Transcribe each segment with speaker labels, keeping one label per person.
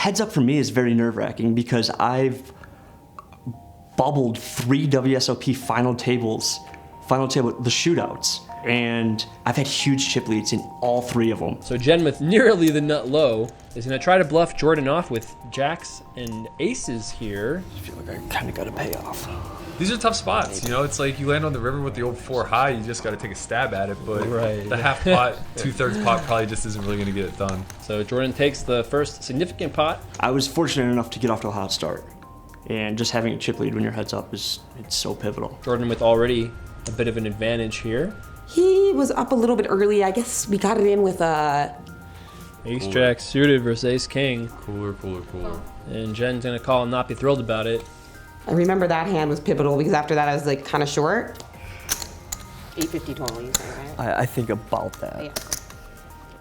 Speaker 1: heads up for me is very nerve-wracking because I've bubbled 3 WSOP final table, the shootouts, and I've had huge chip leads in all 3 of them.
Speaker 2: So Jen, with nearly the nut low, is going to try to bluff Jordan off with jacks and aces here.
Speaker 1: I feel like I kind of got to pay off.
Speaker 3: These are tough spots, you know. It's like you land on the river with the old 4 high. You just got to take a stab at it, but the half pot, 2/3 pot probably just isn't really going to get it done.
Speaker 2: So Jordan takes the first significant pot.
Speaker 1: I was fortunate enough to get off to a hot start, and just having a chip lead when your head's up it's so pivotal.
Speaker 2: Jordan with already a bit of an advantage here.
Speaker 4: He was up a little bit early. I guess we got it in with
Speaker 2: Ace Jack suited versus Ace King.
Speaker 3: Cooler.
Speaker 2: And Jen's going to call and not be thrilled about it.
Speaker 4: I remember that hand was pivotal because after that I was like kind of short. 850 total, you say, right?
Speaker 1: I think about that.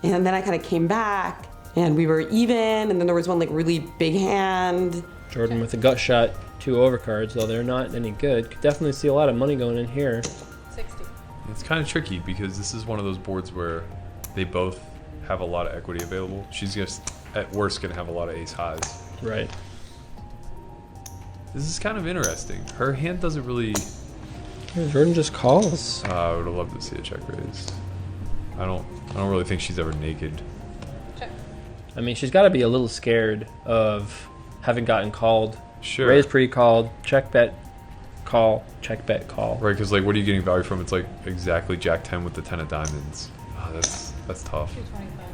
Speaker 4: Yeah. And then I kind of came back and we were even, and then there was one like really big hand.
Speaker 2: Jordan with a gut shot, 2 overcards, though they're not any good. Could definitely see a lot of money going in here.
Speaker 5: 60.
Speaker 3: It's kind of tricky because this is one of those boards where they both have a lot of equity available. She's just, at worst, going to have a lot of ace highs.
Speaker 2: Right.
Speaker 3: This is kind of interesting. Her hand doesn't really...
Speaker 2: Yeah, Jordan just calls.
Speaker 3: I would have loved to see a check raise. I don't really think she's ever naked.
Speaker 5: Check.
Speaker 2: I mean, she's got to be a little scared of having gotten called.
Speaker 3: Sure.
Speaker 2: Raise pre-called, check bet, call, check bet, call.
Speaker 3: Right, because like, what are you getting value from? It's like exactly Jack 10 with the 10 of diamonds. Oh, that's tough.
Speaker 5: 225.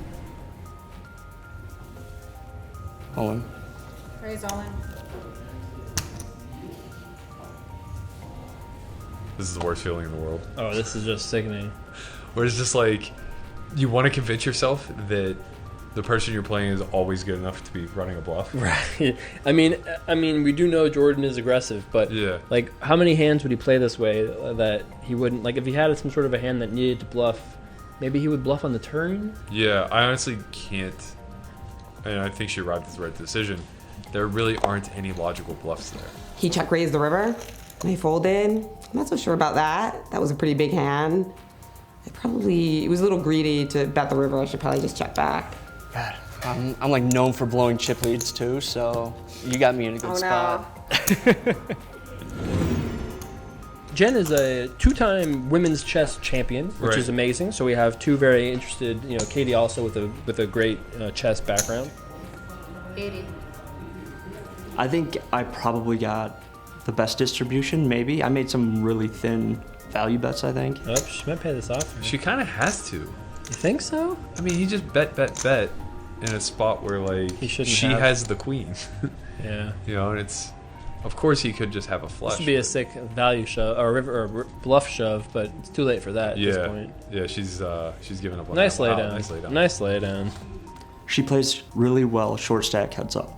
Speaker 1: All in.
Speaker 5: Raise all in.
Speaker 3: This is the worst feeling in the world.
Speaker 2: Oh, this is just sickening.
Speaker 3: Where it's just like, you want to convince yourself that the person you're playing is always good enough to be running a bluff.
Speaker 2: Right. I mean, we do know Jordan is aggressive, but
Speaker 3: Yeah.
Speaker 2: like, how many hands would he play this way that he wouldn't? Like, if he had some sort of a hand that needed to bluff, maybe he would bluff on the turn.
Speaker 3: Yeah, I honestly can't, and I think she arrived at the right decision. There really aren't any logical bluffs there.
Speaker 4: He check raised the river and I folded. I'm not so sure about that. That was a pretty big hand. It was a little greedy to bet the river. I should probably just check back.
Speaker 1: God, I'm like known for blowing chip leads too, so you got me in a good spot.
Speaker 2: Jen is a 2-time women's chess champion, which is amazing. So we have 2 very interested, you know, Katie also with a great chess background.
Speaker 5: 80.
Speaker 1: I think I probably got the best distribution, maybe. I made some really thin value bets, I think.
Speaker 2: Oh, she might pay this off.
Speaker 3: She kind of has to.
Speaker 2: You think so?
Speaker 3: I mean, he just bet in a spot where like she has the queen.
Speaker 2: Yeah.
Speaker 3: You know, and it's, of course he could just have a flush.
Speaker 2: This would be a sick value shove or bluff shove, but it's too late for that at this point.
Speaker 3: Yeah, she's giving up on
Speaker 2: Nice
Speaker 3: that.
Speaker 2: lay
Speaker 3: Wow,
Speaker 2: down.
Speaker 3: nice lay down.
Speaker 2: Nice lay down.
Speaker 1: She plays really well short stack heads up.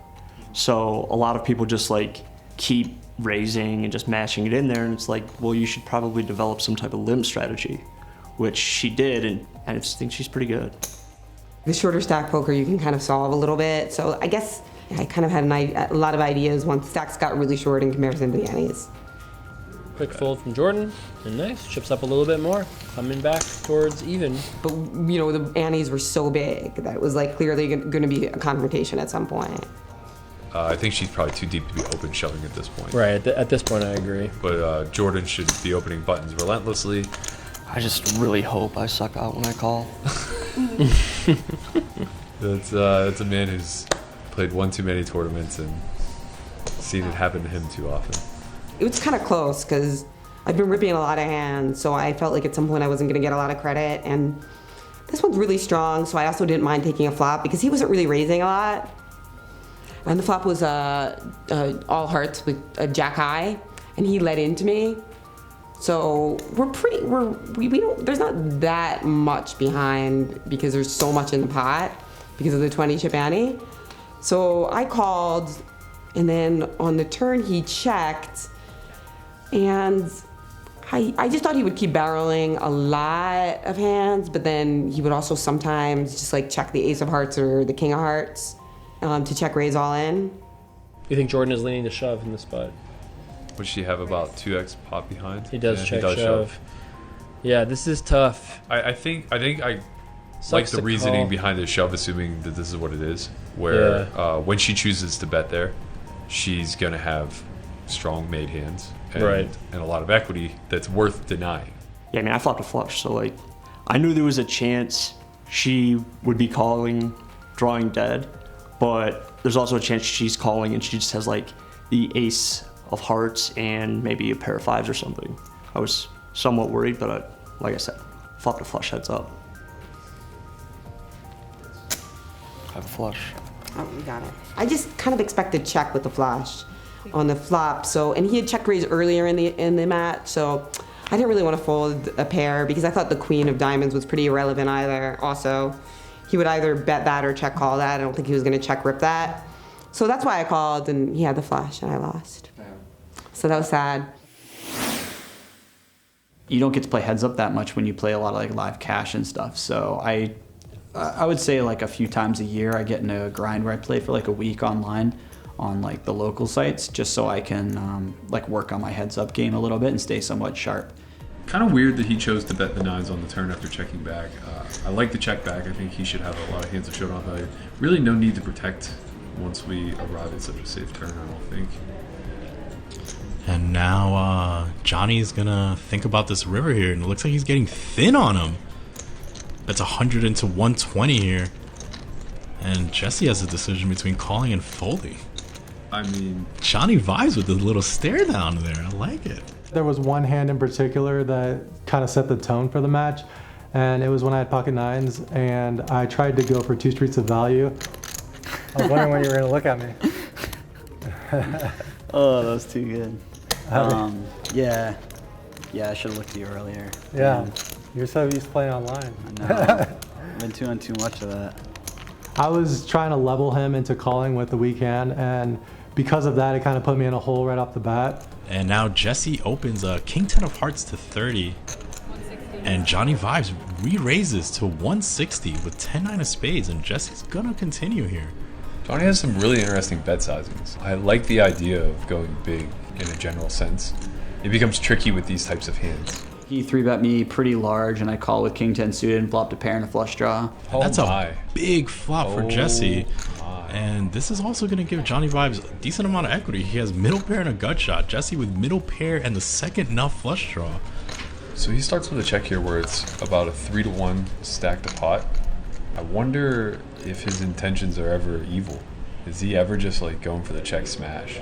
Speaker 1: So a lot of people just like keep raising and just mashing it in there, and it's like, well, you should probably develop some type of limb strategy, which she did, and I just think she's pretty good.
Speaker 4: The shorter stack poker you can kind of solve a little bit. So I guess I kind of had a lot of ideas once stacks got really short in comparison to the annies.
Speaker 2: Quick fold from Jordan, and nice. Chips up a little bit more, coming back towards even.
Speaker 4: But you know, the annies were so big that it was like clearly going to be a confrontation at some point.
Speaker 3: I think she's probably too deep to be open shoving at this point.
Speaker 2: Right, at this point I agree.
Speaker 3: But Jordan should be opening buttons relentlessly.
Speaker 1: I just really hope I suck out when I call.
Speaker 3: That's a man who's played one too many tournaments and seen it happen to him too often.
Speaker 4: It was kind of close because I've been ripping a lot of hands, so I felt like at some point I wasn't going to get a lot of credit. And this one's really strong, so I also didn't mind taking a flop because he wasn't really raising a lot. And the flop was all hearts with a jack high, and he led into me. So there's not that much behind because there's so much in the pot because of the 20 chip ante. So I called, and then on the turn he checked, and I just thought he would keep barreling a lot of hands, but then he would also sometimes just like check the ace of hearts or the king of hearts to check raise all in.
Speaker 2: You think Jordan is leaning to shove in this spot?
Speaker 3: Would she have about 2x pot behind?
Speaker 2: He does check
Speaker 3: he does
Speaker 2: shove. Yeah, this is tough.
Speaker 3: I think I
Speaker 2: Sucks
Speaker 3: like the
Speaker 2: to
Speaker 3: reasoning
Speaker 2: call.
Speaker 3: behind the shove, assuming that this is what it is. where when she chooses to bet there, she's going to have strong made hands and a lot of equity that's worth denying.
Speaker 1: Yeah, I mean, I flopped a flush, so like, I knew there was a chance she would be calling, drawing dead, but there's also a chance she's calling and she just has like the ace of hearts and maybe a pair of fives or something. I was somewhat worried, but like I said, flopped a flush heads up. I have a flush.
Speaker 4: Oh, we got it. I just kind of expected check with the flush on the flop. So, and he had check raised earlier in the match, so I didn't really want to fold a pair because I thought the queen of diamonds was pretty irrelevant either. Also, he would either bet that or check call that. I don't think he was going to check rip that. So that's why I called, and he had the flush, and I lost. So that was sad.
Speaker 6: You don't get to play heads up that much when you play a lot of like live cash and stuff. So I would say like a few times a year I get in a grind where I play for like a week online on like the local sites just so I can like work on my heads up game a little bit and stay somewhat sharp.
Speaker 3: Kind of weird that he chose to bet the nines on the turn after checking back. I like the check back. I think he should have a lot of hands of showdown value. Really no need to protect once we arrive at such a safe turn, I don't think.
Speaker 7: And now Johnny's gonna think about this river here, and it looks like he's getting thin on him. That's 100 into 120 here. And Jesse has a decision between calling and folding.
Speaker 3: I mean,
Speaker 7: JohnnieVibes with a little stare down there. I like it.
Speaker 8: There was one hand in particular that kind of set the tone for the match, and it was when I had pocket nines, and I tried to go for 2 streets of value. I was wondering when you were going to look at me.
Speaker 6: Oh, that was too good. Yeah, I should have looked at you earlier.
Speaker 8: Yeah, you're so used to playing online.
Speaker 6: I know. I've been doing too much of that.
Speaker 8: I was trying to level him into calling with the weak hand, and because of that, it kind of put me in a hole right off the bat.
Speaker 7: And now Jesse opens a King 10 of Hearts to 30. And JohnnieVibes re-raises to 160 with 10-9 of spades, and Jesse's gonna continue here.
Speaker 3: Johnny has some really interesting bet sizings. I like the idea of going big in a general sense. It becomes tricky with these types of hands.
Speaker 6: He 3-bet me pretty large, and I call with King 10 suited and flopped a pair and a flush draw.
Speaker 3: Oh,
Speaker 7: that's
Speaker 3: my.
Speaker 7: a big flop for Jesse. And this is also going to give JohnnieVibes a decent amount of equity. He has middle pair and a gut shot. Jesse with middle pair and the second nut flush draw.
Speaker 3: So he starts with a check here where it's about a 3-to-1 stack to pot. I wonder if his intentions are ever evil. Is he ever just like going for the check smash?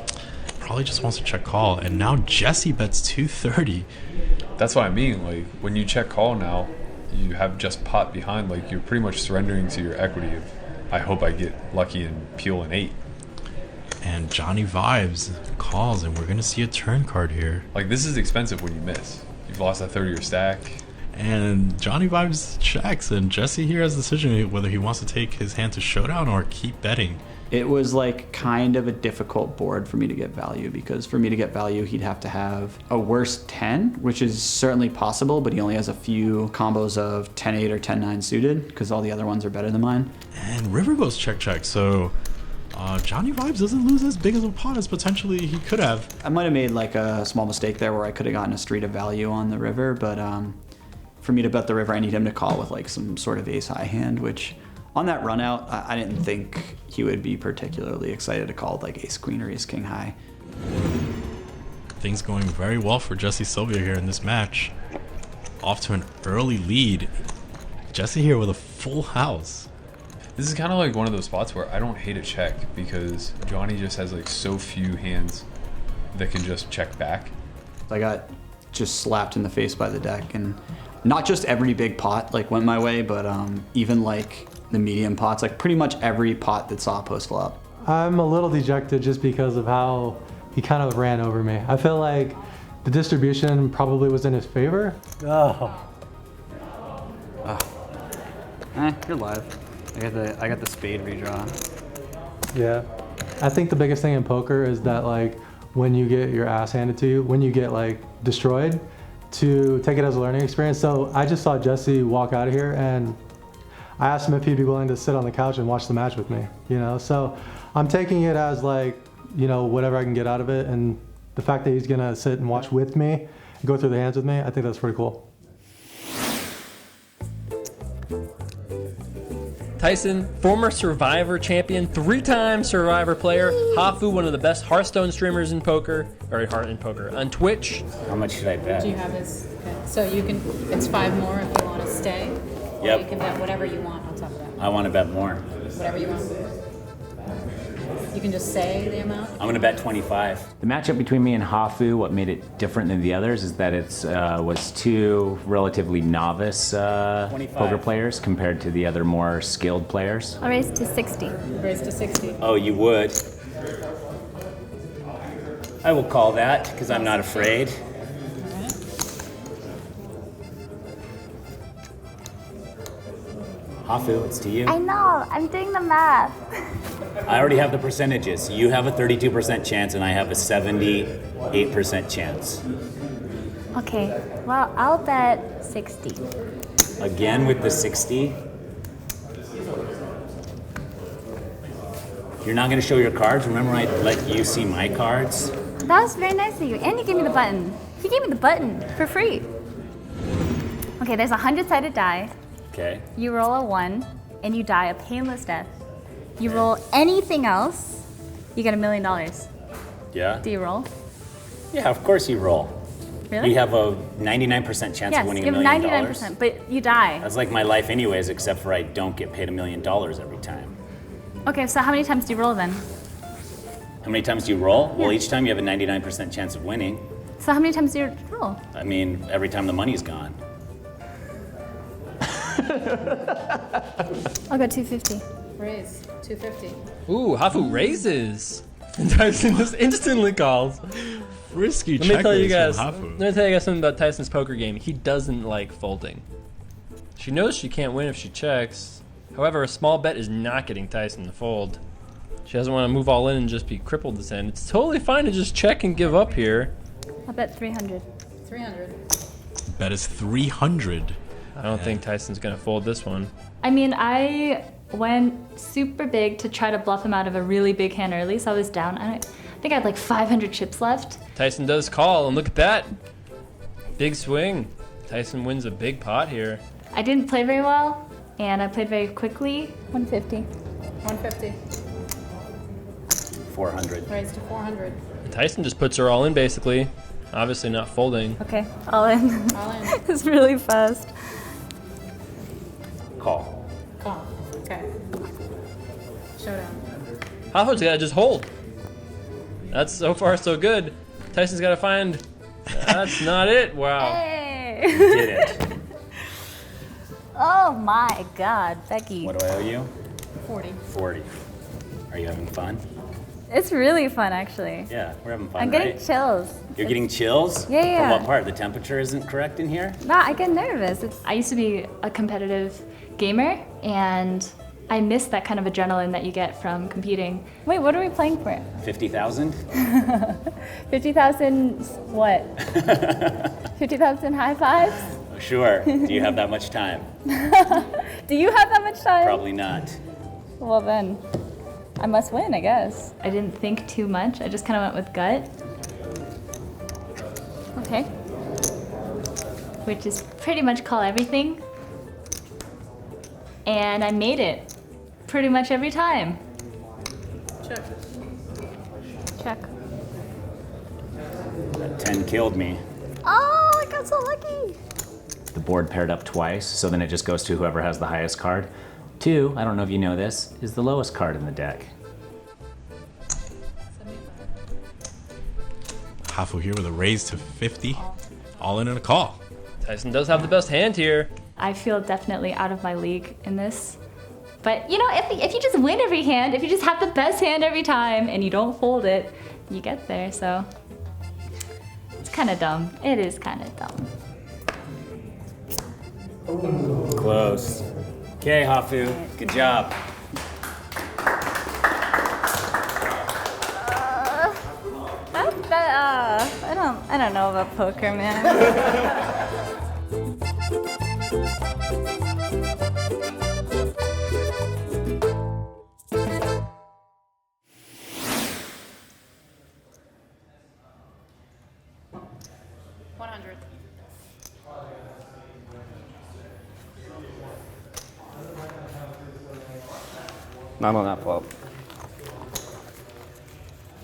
Speaker 7: Probably just wants to check call. And now Jesse bets 230.
Speaker 3: That's what I mean. Like when you check call now, you have just pot behind. Like you're pretty much surrendering to your equity of, I hope I get lucky and peel an 8.
Speaker 7: And JohnnieVibes calls, and we're going to see a turn card here.
Speaker 3: Like this is expensive when you miss. You've lost that 30 or stack.
Speaker 7: And JohnnieVibes checks, and Jesse here has the decision whether he wants to take his hand to showdown or keep betting.
Speaker 6: It was like kind of a difficult board for me to get value, because for me to get value, he'd have to have a worse 10, which is certainly possible, but he only has a few combos of 10-8 or 10-9 suited, because all the other ones are better than mine.
Speaker 7: And river goes check, so JohnnieVibes doesn't lose as big as a pot as potentially he could have.
Speaker 6: I might have made like a small mistake there where I could have gotten a street of value on the river, but for me to bet the river, I need him to call with like some sort of ace-high hand, which on that run out, I didn't think he would be particularly excited to call like ace-queen or ace-king high.
Speaker 7: Things going very well for Jesse Sylvia here in this match. Off to an early lead. Jesse here with a full house.
Speaker 3: This is kind of like one of those spots where I don't hate a check because Johnny just has like so few hands that can just check back.
Speaker 6: I got just slapped in the face by the deck, and not just every big pot like went my way, but even like the medium pots, like pretty much every pot that saw post flop.
Speaker 8: I'm a little dejected just because of how he kind of ran over me. I feel like the distribution probably was in his favor.
Speaker 6: You're live. I got the spade redraw.
Speaker 8: Yeah, I think the biggest thing in poker is that like when you get your ass handed to you, when you get like destroyed, to take it as a learning experience. So I just saw Jesse walk out of here, and I asked him if he'd be willing to sit on the couch and watch the match with me, you know? So I'm taking it as like, you know, whatever I can get out of it, and the fact that he's gonna sit and watch with me, and go through the hands with me, I think that's pretty cool.
Speaker 2: Tyson, former Survivor champion, 3-time Survivor player. Hafu, one of the best Hearthstone streamers in poker, on Twitch.
Speaker 9: How much should I bet?
Speaker 5: Do you have his? Okay. So you can. It's 5 more if you want to stay. Or
Speaker 9: Yep.
Speaker 5: you can bet whatever you want on top of that.
Speaker 9: I want to bet more.
Speaker 5: Whatever you want. You can just say the amount.
Speaker 9: I'm going to bet 25. The matchup between me and Hafu, what made it different than the others is that it was 2 relatively novice poker players compared to the other more skilled players.
Speaker 10: I'll raise to 60.
Speaker 5: Raise to 60.
Speaker 9: Oh, you would? I will call that because I'm not afraid. Hafu, it's to you.
Speaker 10: I know, I'm doing the math.
Speaker 9: I already have the percentages. You have a 32% chance and I have a 78% chance.
Speaker 10: Okay, well, I'll bet 60.
Speaker 9: Again with the 60. You're not going to show your cards? Remember I let you see my cards?
Speaker 10: That was very nice of you. And you gave me the button. You gave me the button for free. Okay, there's a 100-sided die.
Speaker 9: Okay.
Speaker 10: You roll a 1, and you die a painless death. You roll anything else, you get $1 million.
Speaker 9: Yeah?
Speaker 10: Do you roll?
Speaker 9: Yeah, of course you roll.
Speaker 10: Really?
Speaker 9: You have a 99% chance of winning $1 million.
Speaker 10: Yes, you have 99%, but you die.
Speaker 9: That's like my life anyways, except for I don't get paid $1 million every time.
Speaker 10: Okay, so how many times do you roll then?
Speaker 9: How many times do you roll? Well, each time you have a 99% chance of winning.
Speaker 10: So how many times do you roll?
Speaker 9: I mean, every time the money's gone.
Speaker 10: I'll go 250.
Speaker 5: Raise 250.
Speaker 2: Ooh, Hafu raises. And Tyson just instantly calls.
Speaker 7: Risky
Speaker 2: Let me
Speaker 7: check
Speaker 2: tell you
Speaker 7: raise
Speaker 2: guys.
Speaker 7: from
Speaker 2: Let
Speaker 7: Hafu.
Speaker 2: me tell you guys something about Tyson's poker game. He doesn't like folding. She knows she can't win if she checks. However, a small bet is not getting Tyson to fold. She doesn't want to move all in and just be crippled this end. It's totally fine to just check and give up here.
Speaker 10: I'll bet 300.
Speaker 5: 300.
Speaker 7: Bet is 300.
Speaker 2: I don't think Tyson's gonna fold this one.
Speaker 10: I mean, I went super big to try to bluff him out of a really big hand early, so I was down. I think I had like 500 chips left.
Speaker 2: Tyson does call, and look at that. Big swing. Tyson wins a big pot here.
Speaker 10: I didn't play very well, and I played very quickly. 150.
Speaker 5: 150.
Speaker 9: 400.
Speaker 5: Raise to 400.
Speaker 2: And Tyson just puts her all in, basically. Obviously not folding.
Speaker 10: Okay, all in.
Speaker 5: All in.
Speaker 10: It's really fast.
Speaker 9: Call.
Speaker 5: Call. Okay. Showdown.
Speaker 2: Hafu's gotta just hold. That's so far so good. Tyson's gotta find. That's not it. Wow.
Speaker 10: Hey!
Speaker 9: You did it.
Speaker 10: Oh my God, Becky.
Speaker 9: What do I owe you?
Speaker 5: 40.
Speaker 9: 40. Are you having fun?
Speaker 10: It's really fun, actually.
Speaker 9: Yeah, we're having fun,
Speaker 10: I'm getting
Speaker 9: right?
Speaker 10: chills.
Speaker 9: You're getting chills?
Speaker 10: Yeah, yeah.
Speaker 9: From what part? The temperature isn't correct in here?
Speaker 10: No, I get nervous. I used to be a competitive gamer, and I miss that kind of adrenaline that you get from competing. Wait, what are we playing for?
Speaker 9: 50,000?
Speaker 10: 50,000 what? 50,000 high fives?
Speaker 9: Sure. Do you have that much time?
Speaker 10: Do you have that much time?
Speaker 9: Probably not.
Speaker 10: Well then, I must win, I guess. I didn't think too much. I just kind of went with gut. Okay. Which is pretty much call everything. And I made it pretty much every time.
Speaker 5: Check.
Speaker 10: Check.
Speaker 9: That 10 killed me.
Speaker 10: Oh, I got so lucky.
Speaker 9: The board paired up twice, so then it just goes to whoever has the highest card. 2, I don't know if you know this, is the lowest card in the deck.
Speaker 7: Hafu here with a raise to 50. All in and a call.
Speaker 2: Tyson does have the best hand here.
Speaker 10: I feel definitely out of my league in this. But you know, if you just win every hand, if you just have the best hand every time and you don't fold it, you get there, so. It's kind of dumb. It is kind of dumb.
Speaker 9: Close. Okay, Hafu, good job.
Speaker 10: I don't know about poker, man.
Speaker 11: Not on that flop.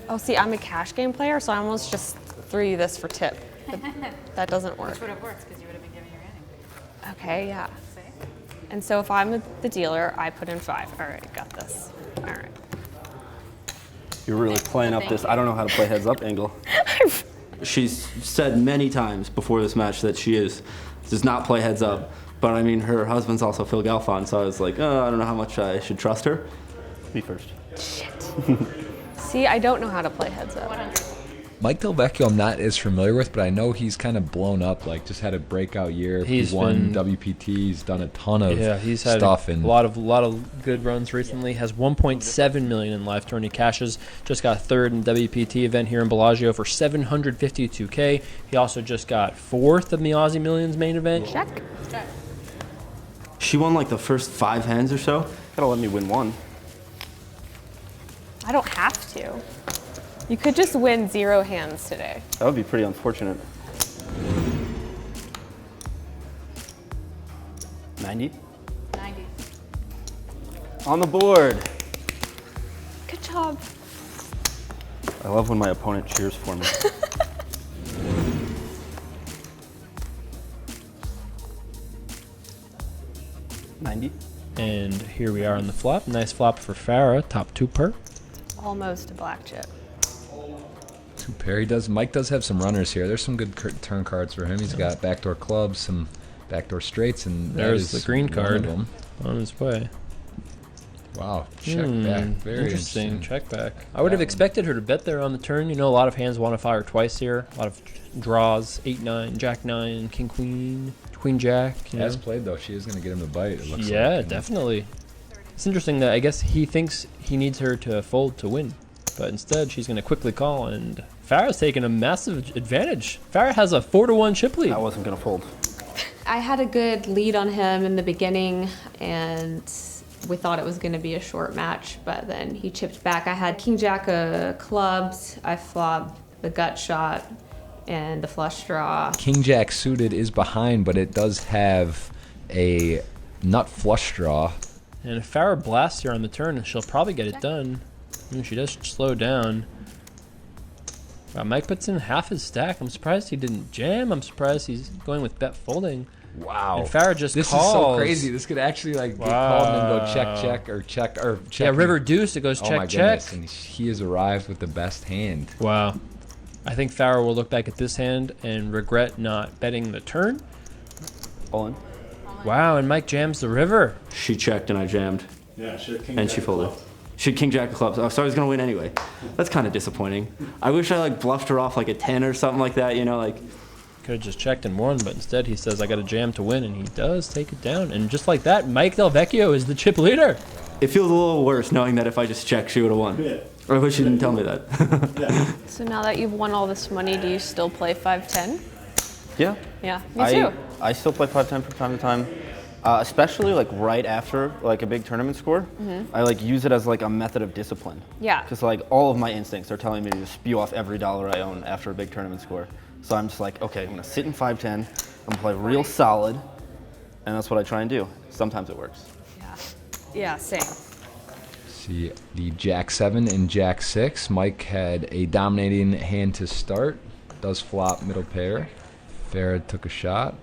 Speaker 12: Oh, see, I'm a cash game player, so I almost just threw you this for tip. But that doesn't work.
Speaker 5: Which would have worked because you would have been giving your hand.
Speaker 12: Okay, yeah. And so if I'm the dealer, I put in 5. All right, got this. All right.
Speaker 11: You're really playing up this I don't know how to play heads up angle.
Speaker 13: She's said many times before this match that she does not play heads up. But I mean, her husband's also Phil Galfond, so I was like, oh, I don't know how much I should trust her.
Speaker 11: Me first.
Speaker 12: Shit. See, I don't know how to play heads up.
Speaker 14: Mike DelVecchio I'm not as familiar with, but I know he's kind of blown up, like just had a breakout year. He's won WPT, he's done a ton of
Speaker 2: he's had
Speaker 14: stuff.
Speaker 2: A lot of good runs recently. Has 1.7 million in live tourney cashes. Just got third in WPT event here in Bellagio for 752K. He also just got fourth in the Aussie Millions main event.
Speaker 12: Check.
Speaker 13: She won like the first 5 hands or so.
Speaker 11: Gotta let me win one.
Speaker 12: I don't have to. You could just win 0 hands today.
Speaker 11: That would be pretty unfortunate. 90?
Speaker 5: 90.
Speaker 11: On the board.
Speaker 12: Good job.
Speaker 11: I love when my opponent cheers for me. $90.
Speaker 2: And here we are on the flop. Nice flop for Farah. Top 2 per.
Speaker 12: Almost a black chip.
Speaker 14: 2 pair. Mike does have some runners here. There's some good turn cards for him. He's got backdoor clubs, some backdoor straights, and
Speaker 2: there's the green card
Speaker 14: on
Speaker 2: his way.
Speaker 14: Wow, check back. Very
Speaker 2: interesting. Check back. I would have expected her to bet there on the turn. You know, a lot of hands want to fire twice here. A lot of draws. 8-9, Jack-9, King-Queen, Queen-Jack.
Speaker 14: As played though, she is going to get him to bite. It looks
Speaker 2: yeah,
Speaker 14: like,
Speaker 2: definitely. It's interesting that I guess he thinks he needs her to fold to win, but instead she's going to quickly call, and Farah's taking a massive advantage. Farah has a 4-1 chip lead.
Speaker 11: I wasn't going to fold.
Speaker 12: I had a good lead on him in the beginning, and we thought it was going to be a short match, but then he chipped back. I had King Jack of clubs. I flopped the gut shot and the flush draw.
Speaker 14: King Jack suited is behind, but it does have a nut flush draw.
Speaker 2: And if Farah blasts here on the turn, she'll probably get it done. She does slow down. Wow, Mike puts in half his stack. I'm surprised he didn't jam. I'm surprised he's going with bet folding.
Speaker 14: Wow.
Speaker 2: And Farah just
Speaker 14: this
Speaker 2: calls.
Speaker 14: This is so crazy. This could actually like get called and then go check or check.
Speaker 2: Yeah, river deuce. It goes check,
Speaker 14: oh my
Speaker 2: check.
Speaker 14: Goodness. And he has arrived with the best hand.
Speaker 2: Wow. I think Farah will look back at this hand and regret not betting the turn.
Speaker 11: All in.
Speaker 2: Wow, and Mike jams the river.
Speaker 13: She checked and I jammed.
Speaker 15: Yeah, she had King
Speaker 13: and
Speaker 15: Jack
Speaker 13: she folded.
Speaker 15: clubs.
Speaker 13: She had King Jack of clubs. Oh, so I was gonna win anyway. That's kind of disappointing. I wish I like bluffed her off like a 10 or something like that. You know, like.
Speaker 2: Could have just checked and won, but instead he says, I got a jam to win, and he does take it down. And just like that, Mike DelVecchio is the chip leader.
Speaker 13: It feels a little worse knowing that if I just checked, she would have won.
Speaker 15: Yeah.
Speaker 13: Or I wish she didn't tell me that.
Speaker 15: Yeah.
Speaker 12: So now that you've won all this money, do you still play 5-10?
Speaker 11: Yeah.
Speaker 12: Yeah, me too.
Speaker 11: I still play 5-10 from time to time. Especially like right after like a big tournament score, I like use it as like a method of discipline.
Speaker 12: Yeah.
Speaker 11: Because like all of my instincts are telling me to spew off every dollar I own after a big tournament score. So I'm just like, okay, I'm gonna sit in 5-10, I'm gonna play real solid, and that's what I try and do. Sometimes it works.
Speaker 12: Yeah. Yeah, same.
Speaker 14: See the Jack 7 and Jack 6. Mike had a dominating hand to start. Does flop middle pair. Farah took a shot.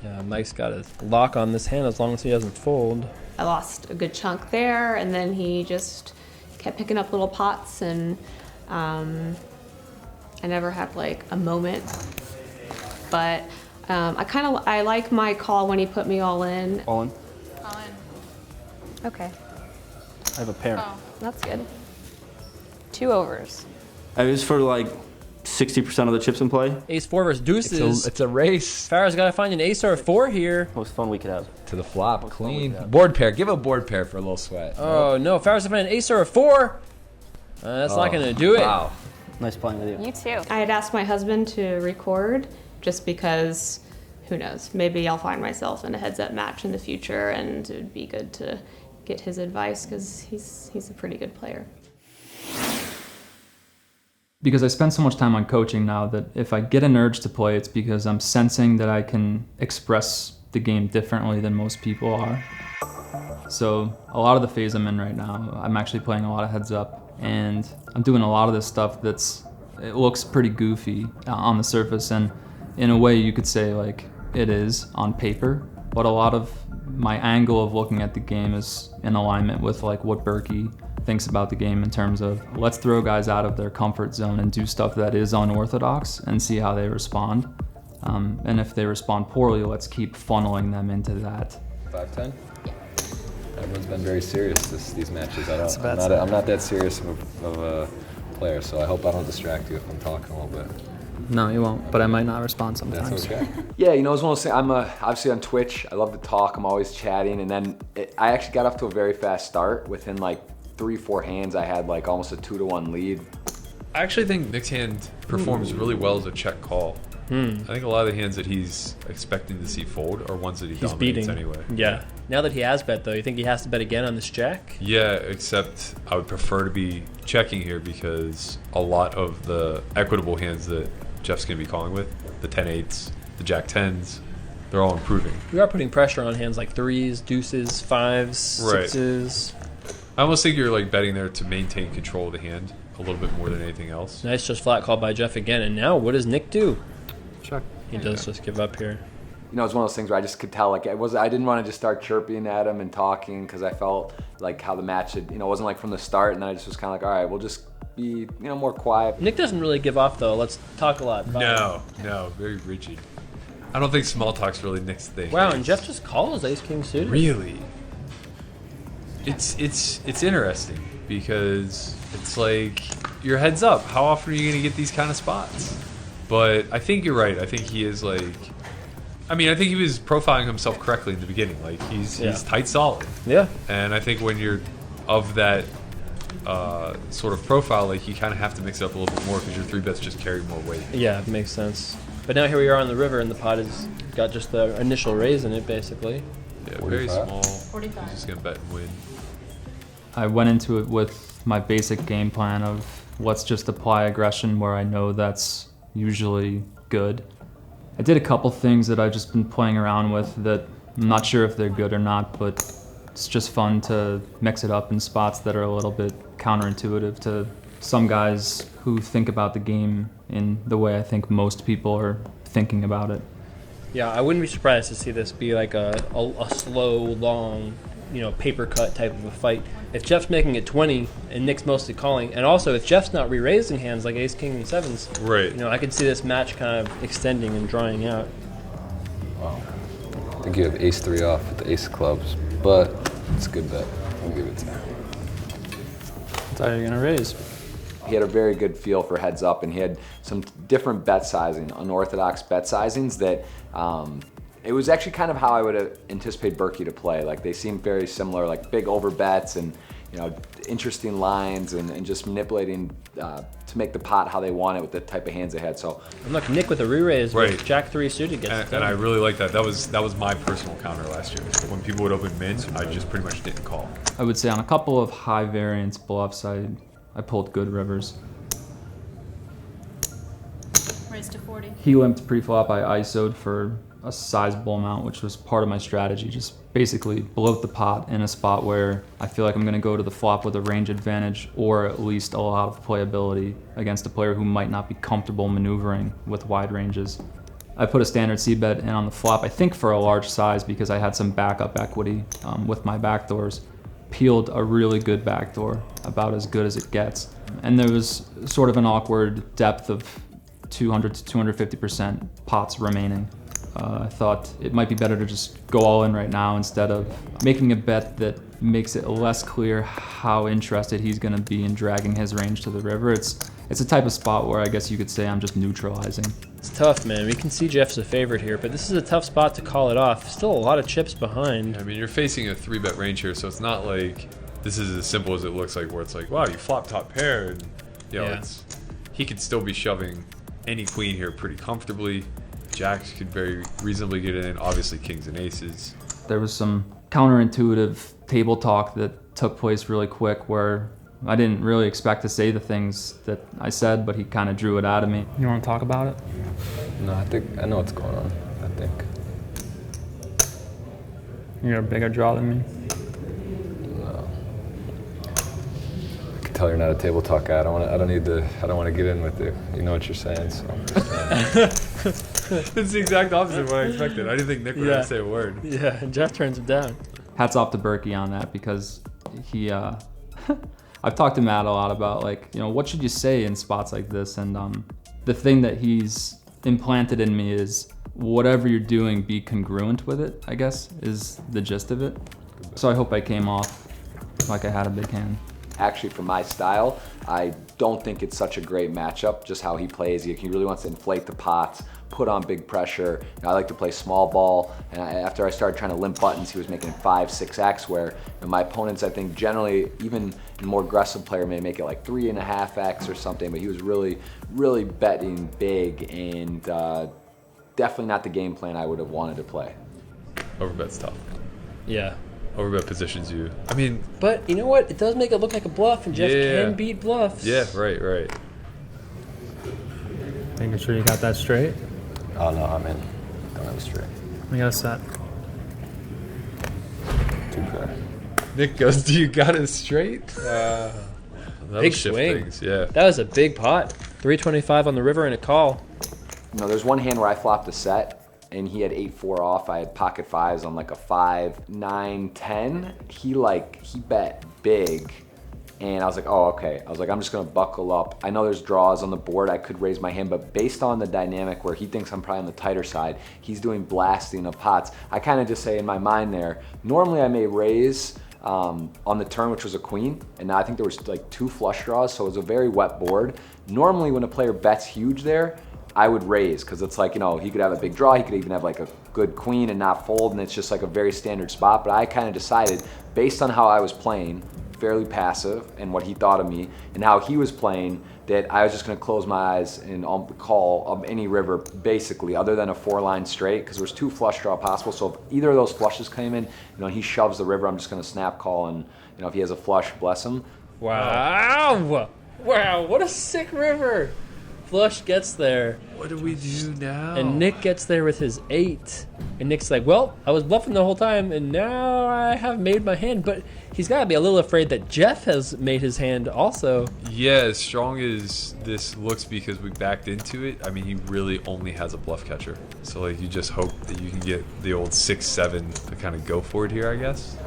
Speaker 2: Yeah, Mike's got a lock on this hand as long as he doesn't fold.
Speaker 12: I lost a good chunk there, and then he just kept picking up little pots, and I never had like a moment. But I like my call when he put me all in.
Speaker 11: All in?
Speaker 5: All in.
Speaker 12: Okay,
Speaker 11: I have a pair.
Speaker 5: Oh.
Speaker 12: that's good. 2 overs.
Speaker 13: I was for like 60% of the chips in play.
Speaker 2: Ace-4 versus deuces.
Speaker 14: It's a race.
Speaker 2: Farah's got to find an ace or a 4 here.
Speaker 11: Most fun we could have.
Speaker 14: To the flop, clean. Board pair. Give a board pair for a little sweat.
Speaker 2: Oh, no. Farah's got to find an ace or a 4. That's not going to do it.
Speaker 14: Wow.
Speaker 11: Nice playing with you.
Speaker 12: You too. I had asked my husband to record just because, who knows, maybe I'll find myself in a heads-up match in the future, and it would be good to get his advice because he's a pretty good player.
Speaker 16: Because I spend so much time on coaching now that if I get an urge to play, it's because I'm sensing that I can express the game differently than most people are. So a lot of the phase I'm in right now, I'm actually playing a lot of heads up, and I'm doing a lot of this stuff it looks pretty goofy on the surface, and in a way you could say like it is on paper, but a lot of my angle of looking at the game is in alignment with like what Berkey thinks about the game in terms of let's throw guys out of their comfort zone and do stuff that is unorthodox and see how they respond. And if they respond poorly, let's keep funneling them into that.
Speaker 14: 5-10? Everyone's been very serious these matches. I'm not that serious of a player, so I hope I don't distract you if I'm talking a little bit.
Speaker 16: No, you won't, but I might not respond sometimes.
Speaker 14: That's okay. Yeah, you know, it's one of those things. I'm obviously on Twitch. I love to talk. I'm always chatting, and then I actually got off to a very fast start. Within like 3-4 hands, I had like almost a 2-1 lead.
Speaker 3: I actually think Nick's hand performs really well as a check call. I think a lot of the hands that he's expecting to see fold are ones that he's dominates
Speaker 2: beating
Speaker 3: anyway.
Speaker 2: Yeah. Now that he has bet, though, you think he has to bet again on this jack?
Speaker 3: Yeah, except I would prefer to be checking here because a lot of the equitable hands that Jeff's going to be calling with, the 10-8s, the jack-10s, they're all improving.
Speaker 2: We are putting pressure on hands like 3s, deuces, 5s, 6s.
Speaker 3: I almost think you're like betting there to maintain control of the hand a little bit more than anything else.
Speaker 2: Nice, just flat call by Jeff again. And now, what does Nick do?
Speaker 8: Check.
Speaker 2: He does just give up here.
Speaker 6: You know, it's one of those things where I just could tell, like, I didn't want to just start chirping at him and talking because I felt like how the match had, you know, wasn't like from the start, and then I just was kind of like, all right, we'll just be, you know, more quiet.
Speaker 2: Nick doesn't really give off, though. Let's talk a lot.
Speaker 3: No, very rigid. I don't think small talk's really Nick's thing.
Speaker 2: Wow, and Jeff just calls ace-king suited.
Speaker 3: Really? It's interesting because it's like your heads up. How often are you going to get these kind of spots? But I think you're right. I think he is like, I mean, I think he was profiling himself correctly in the beginning. Like he's tight solid.
Speaker 2: Yeah.
Speaker 3: And I think when you're of that sort of profile, like you kind of have to mix it up a little bit more because your 3-bets just carry more weight.
Speaker 2: Yeah, it makes sense. But now here we are on the river, and the pot has got just the initial raise in it, basically.
Speaker 3: Yeah, very
Speaker 2: 45.
Speaker 3: small.
Speaker 5: 45.
Speaker 3: He's just gonna bet and win.
Speaker 16: I went into it with my basic game plan of let's just apply aggression where I know that's usually good. I did a couple things that I've just been playing around with that I'm not sure if they're good or not, but it's just fun to mix it up in spots that are a little bit counterintuitive to some guys who think about the game in the way I think most people are thinking about it.
Speaker 2: Yeah, I wouldn't be surprised to see this be like a slow, long, you know, paper cut type of a fight. If Jeff's making it 20 and Nick's mostly calling, and also if Jeff's not re-raising hands like ace, king, and 7s,
Speaker 3: right?
Speaker 2: You know, I could see this match kind of extending and drying out.
Speaker 14: Wow. I think you have ace-3 off with the ace of clubs, but it's a good bet. I'll give it to you.
Speaker 16: That's how you're gonna raise.
Speaker 6: He had a very good feel for heads up, and he had some different bet sizing, unorthodox bet sizings that it was actually kind of how I would anticipate Berkey to play. Like they seemed very similar, like big over bets and, you know, interesting lines and just manipulating to make the pot how they want it with the type of hands they had. So
Speaker 2: And look, Nick with a re-raise with Jack 3 suited gets it done.
Speaker 3: And I really like that. That was my personal counter last year. When people would open min, I just pretty much didn't call.
Speaker 16: I would say on a couple of high variance bluffs, I pulled good rivers.
Speaker 5: Raise to 40.
Speaker 16: He limped pre-flop, I ISO'd for a sizable amount, which was part of my strategy. Just basically bloat the pot in a spot where I feel like I'm gonna go to the flop with a range advantage or at least a lot of playability against a player who might not be comfortable maneuvering with wide ranges. I put a standard c-bet in on the flop, I think for a large size because I had some backup equity with my backdoors. Peeled a really good backdoor, about as good as it gets. And there was sort of an awkward depth of 200 to 250% pots remaining. I thought it might be better to just go all in right now instead of making a bet that makes it less clear how interested he's going to be in dragging his range to the river. It's a type of spot where I guess you could say I'm just neutralizing.
Speaker 2: It's tough, man. We can see Jeff's a favorite here, but this is a tough spot to call it off. Still a lot of chips behind.
Speaker 3: I mean, you're facing a 3-bet range here, so it's not like this is as simple as it looks like, where it's like, wow, you flop top pair, and you know, he could still be shoving any queen here pretty comfortably. Jacks could very reasonably get in, obviously kings and aces.
Speaker 16: There was some counterintuitive table talk that took place really quick where I didn't really expect to say the things that I said, but he kind of drew it out of me. You want to talk about it?
Speaker 14: No, I think I know what's going on. I think
Speaker 16: you're a bigger draw than me.
Speaker 15: tell you're not a table talk guy. I don't want to get in with you. You know what you're saying. So.
Speaker 3: It's the exact opposite of what I expected. I didn't think Nick would have to say a word.
Speaker 2: Yeah, and Jeff turns him down.
Speaker 16: Hats off to Berkey on that, because he, I've talked to Matt a lot about, like, you know, what should you say in spots like this, and the thing that he's implanted in me is whatever you're doing, be congruent with it, I guess, is the gist of it. So I hope I came off like I had a big hand.
Speaker 14: Actually, for my style, I don't think it's such a great matchup, just how he plays. He really wants to inflate the pots, put on big pressure. You know, I like to play small ball, and after I started trying to limp buttons, he was making 5, 6x, where my opponents, I think, generally, even a more aggressive player may make it like 3.5x or something, but he was really, really betting big, and definitely not the game plan I would have wanted to play.
Speaker 3: Overbet's tough.
Speaker 2: Yeah.
Speaker 3: Overbet positions you. I mean,
Speaker 2: but you know what? It does make it look like a bluff, and Jeff can beat bluffs.
Speaker 3: Yeah, right.
Speaker 17: Making sure you got that straight.
Speaker 15: Oh no, I'm in. Don't have a straight.
Speaker 17: We got a set.
Speaker 15: 2 pair.
Speaker 3: Nick goes, "Do you got it straight?"
Speaker 2: Big swing.
Speaker 3: Things, yeah.
Speaker 2: That was a big pot. 325 on the river and a call.
Speaker 14: You know, there's one hand where I flopped a set, and he had 8-4 off. I had pocket 5s on like a 5, 9, 10. He bet big, and I was like, oh, okay. I was like, I'm just gonna buckle up. I know there's draws on the board. I could raise my hand, but based on the dynamic where he thinks I'm probably on the tighter side, he's doing blasting of pots. I kind of just say in my mind there, normally I may raise on the turn, which was a queen, and now I think there was like 2 flush draws, so it was a very wet board. Normally when a player bets huge there, I would raise, because it's like, you know, he could have a big draw, he could even have like a good queen and not fold, and it's just like a very standard spot. But I kind of decided, based on how I was playing, fairly passive, and what he thought of me, and how he was playing, that I was just going to close my eyes and call of any river, basically, other than a 4-line straight, because there was 2 flush draw possible. So if either of those flushes came in, you know, he shoves the river, I'm just going to snap call, and you know, if he has a flush, bless him.
Speaker 2: Wow, what a sick river. Flush gets there.
Speaker 3: What do we do now?
Speaker 2: And Nick gets there with his 8. And Nick's like, well, I was bluffing the whole time, and now I have made my hand. But he's got to be a little afraid that Jeff has made his hand also.
Speaker 3: Yeah, as strong as this looks because we backed into it, I mean, he really only has a bluff catcher. So, like, you just hope that you can get the old 6-7 to kind of go for it here, I guess.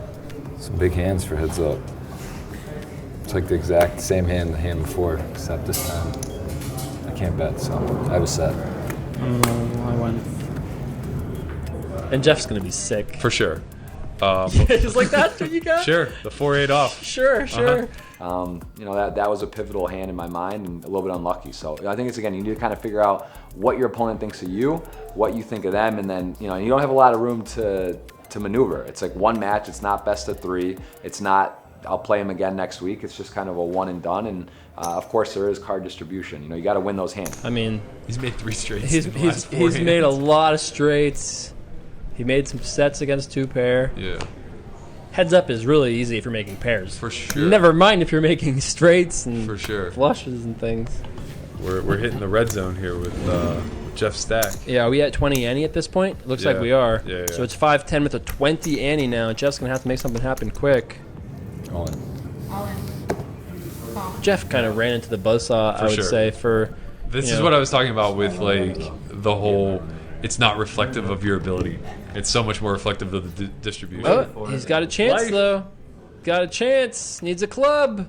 Speaker 15: Some big hands for heads up. It's like the exact same hand the hand before, except this time I can't bet, so I have a set.
Speaker 17: I went.
Speaker 2: And Jeff's going to be sick.
Speaker 3: For sure.
Speaker 2: He's like, that's what you got?
Speaker 3: Sure, the 4-8 off.
Speaker 2: Sure.
Speaker 14: You know, that was a pivotal hand in my mind, and a little bit unlucky. So I think it's, again, you need to kind of figure out what your opponent thinks of you, what you think of them, and then, you know, you don't have a lot of room to maneuver. It's like one match. It's not best of 3. It's not, I'll play him again next week. It's just kind of a one and done. And of course, there is card distribution. You know, you got to win those hands.
Speaker 2: I mean,
Speaker 3: he's made 3 straights.
Speaker 2: He's made a lot of straights. He made some sets against 2 pair.
Speaker 3: Yeah.
Speaker 2: Heads up is really easy if you're making pairs.
Speaker 3: For sure.
Speaker 2: Never mind if you're making straights and
Speaker 3: for sure
Speaker 2: flushes and things.
Speaker 3: We're hitting the red zone here with Jeff's stack.
Speaker 2: Yeah, are we at 20 ante at this point? Looks like we are. Yeah. So it's 5-10 with a 20 ante now. Jeff's gonna have to make something happen quick.
Speaker 15: All in.
Speaker 5: Oh.
Speaker 2: Jeff kind of ran into the buzzsaw, I would say, for...
Speaker 3: This is what I was talking about with, like, the whole... It's not reflective of your ability. It's so much more reflective of the distribution.
Speaker 2: Oh, he's got a chance, though. Got a chance. Needs a club.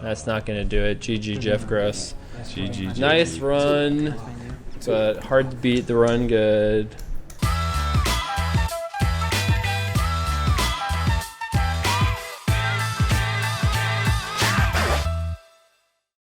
Speaker 2: That's not going to do it. GG, Jeff Gross.
Speaker 3: GG.
Speaker 2: Nice run, but hard to beat the run good.